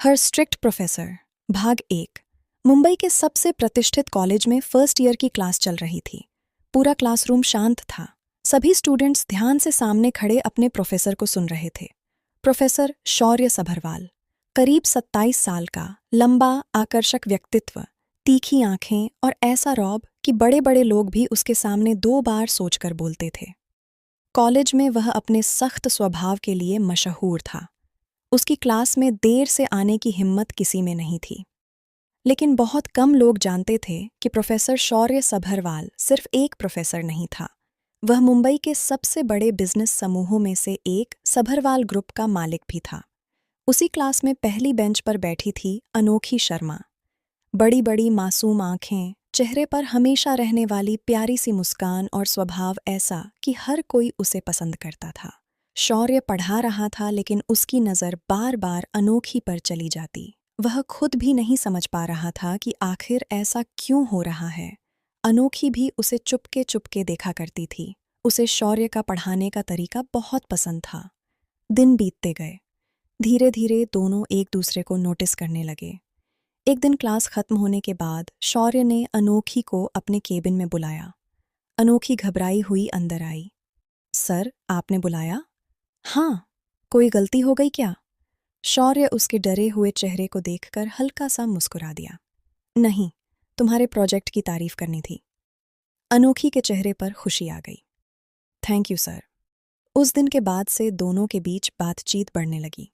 हर strict professor भाग 1। मुंबई के सबसे प्रतिष्ठित कॉलेज में फर्स्ट ईयर की क्लास चल रही थी। पूरा क्लासरूम शांत था। सभी स्टूडेंट्स ध्यान से सामने खड़े अपने प्रोफेसर को सुन रहे थे। प्रोफेसर शौर्य सभरवाल, करीब 27 साल का, लंबा आकर्षक व्यक्तित्व, तीखी आंखें और ऐसा रौब कि बड़े बड़े लोग भी उसके सामने 2 बार सोचकर बोलते थे। कॉलेज में वह अपने सख्त स्वभाव के लिए मशहूर था। उसकी क्लास में देर से आने की हिम्मत किसी में नहीं थी। लेकिन बहुत कम लोग जानते थे कि प्रोफेसर शौर्य सभरवाल सिर्फ एक प्रोफेसर नहीं था। वह मुंबई के सबसे बड़े बिजनेस समूहों में से एक सभरवाल ग्रुप का मालिक भी था। उसी क्लास में पहली बेंच पर बैठी थी अनोखी शर्मा। बड़ी बड़ी मासूम आंखें, चेहरे पर हमेशा रहने वाली प्यारी सी मुस्कान और स्वभाव ऐसा कि हर कोई उसे पसंद करता था। शौर्य पढ़ा रहा था लेकिन उसकी नज़र बार बार अनोखी पर चली जाती। वह खुद भी नहीं समझ पा रहा था कि आखिर ऐसा क्यों हो रहा है। अनोखी भी उसे चुपके चुपके देखा करती थी। उसे शौर्य का पढ़ाने का तरीका बहुत पसंद था। दिन बीतते गए। धीरे धीरे दोनों एक दूसरे को नोटिस करने लगे। एक दिन क्लास खत्म होने के बाद शौर्य ने अनोखी को अपने केबिन में बुलाया। अनोखी घबराई हुई अंदर आई। सर, आपने बुलाया? हाँ, कोई गलती हो गई क्या? शौर्य उसके डरे हुए चेहरे को देखकर हल्का सा मुस्कुरा दिया। नहीं, तुम्हारे प्रोजेक्ट की तारीफ करनी थी। अनोखी के चेहरे पर खुशी आ गई। Thank you sir. उस दिन के बाद से दोनों के बीच बातचीत बढ़ने लगी।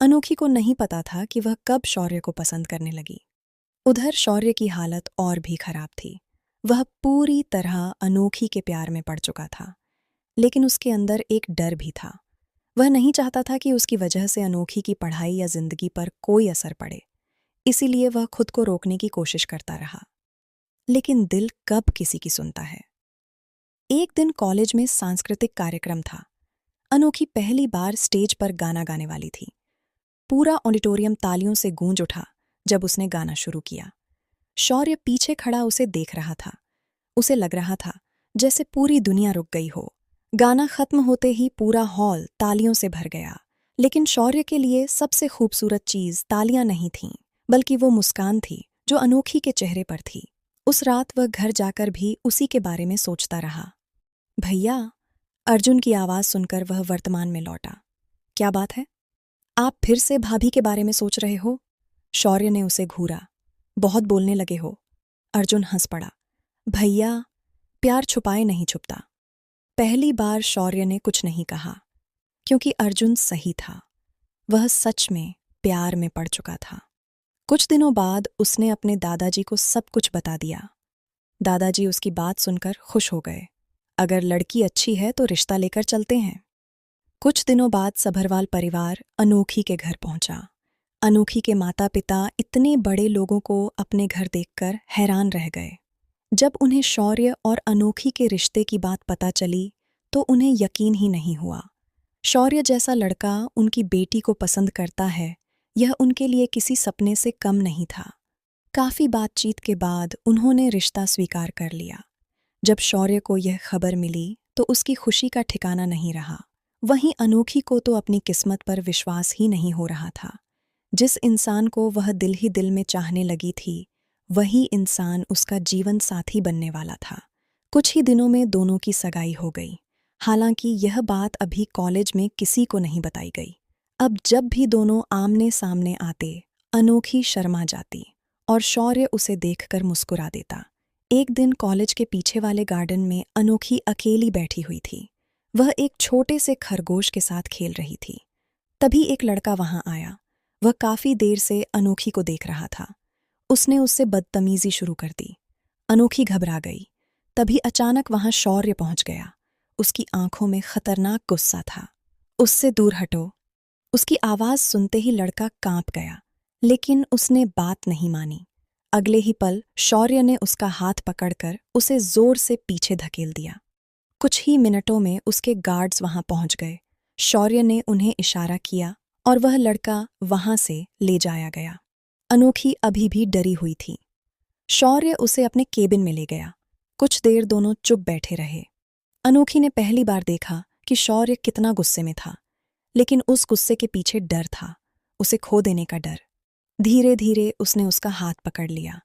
अनोखी को नहीं पता था कि वह कब शौर्य को पसंद करने लगी। उधर शौर्य की हालत और भी खराब थी। वह पूरी तरह अनोखी के प्यार में पड़ चुका था, लेकिन उसके अंदर एक डर भी था। वह नहीं चाहता था कि उसकी वजह से अनोखी की पढ़ाई या जिंदगी पर कोई असर पड़े। इसीलिए वह खुद को रोकने की कोशिश करता रहा। लेकिन दिल कब किसी की सुनता है। एक दिन कॉलेज में सांस्कृतिक कार्यक्रम था। अनोखी पहली बार स्टेज पर गाना गाने वाली थी। पूरा ऑडिटोरियम तालियों से गूंज उठा जब उसने गाना शुरू किया। शौर्य पीछे खड़ा उसे देख रहा था। उसे लग रहा था जैसे पूरी दुनिया रुक गई हो। गाना खत्म होते ही पूरा हॉल तालियों से भर गया। लेकिन शौर्य के लिए सबसे खूबसूरत चीज तालियां नहीं थीं, बल्कि वो मुस्कान थी जो अनोखी के चेहरे पर थी। उस रात वह घर जाकर भी उसी के बारे में सोचता रहा। भैया, अर्जुन की आवाज सुनकर वह वर्तमान में लौटा। क्या बात है? आप फिर से भाभी के बारे में सोच रहे हो? शौर्य ने उसे घूरा। बहुत बोलने लगे हो। अर्जुन हंस पड़ा। भैया, प्यार छुपाए नहीं छुपता। पहली बार शौर्य ने कुछ नहीं कहा, क्योंकि अर्जुन सही था। वह सच में प्यार में पड़ चुका था। कुछ दिनों बाद उसने अपने दादाजी को सब कुछ बता दिया। दादाजी उसकी बात सुनकर खुश हो गए। अगर लड़की अच्छी है तो रिश्ता लेकर चलते हैं। कुछ दिनों बाद सभरवाल परिवार अनोखी के घर पहुंचा। अनोखी के माता पिता इतने बड़े लोगों को अपने घर देखकर हैरान रह गए। जब उन्हें शौर्य और अनोखी के रिश्ते की बात पता चली तो उन्हें यकीन ही नहीं हुआ। शौर्य जैसा लड़का उनकी बेटी को पसंद करता है, यह उनके लिए किसी सपने से कम नहीं था। काफी बातचीत के बाद उन्होंने रिश्ता स्वीकार कर लिया। जब शौर्य को यह खबर मिली तो उसकी खुशी का ठिकाना नहीं रहा। वहीं अनोखी को तो अपनी किस्मत पर विश्वास ही नहीं हो रहा था। जिस इंसान को वह दिल ही दिल में चाहने लगी थी, वही इंसान उसका जीवन साथी बनने वाला था। कुछ ही दिनों में दोनों की सगाई हो गई। हालांकि यह बात अभी कॉलेज में किसी को नहीं बताई गई। अब जब भी दोनों आमने सामने आते, अनोखी शर्मा जाती और शौर्य उसे देखकर मुस्कुरा देता। एक दिन कॉलेज के पीछे वाले गार्डन में अनोखी अकेली बैठी हुई थी। वह एक छोटे से खरगोश के साथ खेल रही थी। तभी एक लड़का वहां आया। वह काफी देर से अनोखी को देख रहा था। उसने उससे बदतमीजी शुरू कर दी। अनोखी घबरा गई। तभी अचानक वहां शौर्य पहुंच गया। उसकी आंखों में खतरनाक गुस्सा था। उससे दूर हटो। उसकी आवाज सुनते ही लड़का कांप गया, लेकिन उसने बात नहीं मानी। अगले ही पल शौर्य ने उसका हाथ पकड़कर उसे जोर से पीछे धकेल दिया। कुछ ही मिनटों में उसके गार्ड्स वहां पहुंच गए। शौर्य ने उन्हें इशारा किया और वह लड़का वहां से ले जाया गया। अनोखी अभी भी डरी हुई थी। शौर्य उसे अपने केबिन में ले गया। कुछ देर दोनों चुप बैठे रहे। अनोखी ने पहली बार देखा कि शौर्य कितना गुस्से में था, लेकिन उस गुस्से के पीछे डर था। उसे खो देने का डर। धीरे धीरे उसने उसका हाथ पकड़ लिया।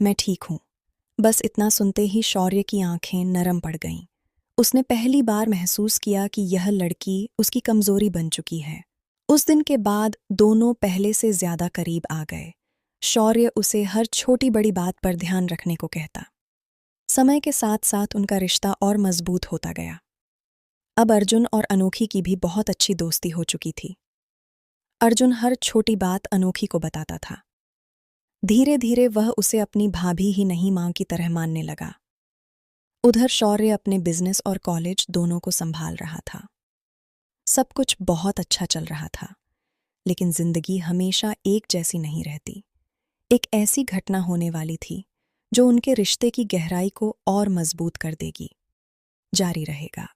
मैं ठीक हूं। बस इतना सुनते ही शौर्य की आंखें नरम पड़ गईं। उसने पहली बार महसूस किया कि यह लड़की उसकी कमजोरी बन चुकी है। उस दिन के बाद दोनों पहले से ज्यादा करीब आ गए। शौर्य उसे हर छोटी बड़ी बात पर ध्यान रखने को कहता। समय के साथ साथ उनका रिश्ता और मजबूत होता गया। अब अर्जुन और अनोखी की भी बहुत अच्छी दोस्ती हो चुकी थी। अर्जुन हर छोटी बात अनोखी को बताता था। धीरे धीरे वह उसे अपनी भाभी ही नहीं मां की तरह मानने लगा। उधर शौर्य अपने बिजनेस और कॉलेज दोनों को संभाल रहा था। सब कुछ बहुत अच्छा चल रहा था, लेकिन जिंदगी हमेशा एक जैसी नहीं रहती। एक ऐसी घटना होने वाली थी जो उनके रिश्ते की गहराई को और मजबूत कर देगी। जारी रहेगा।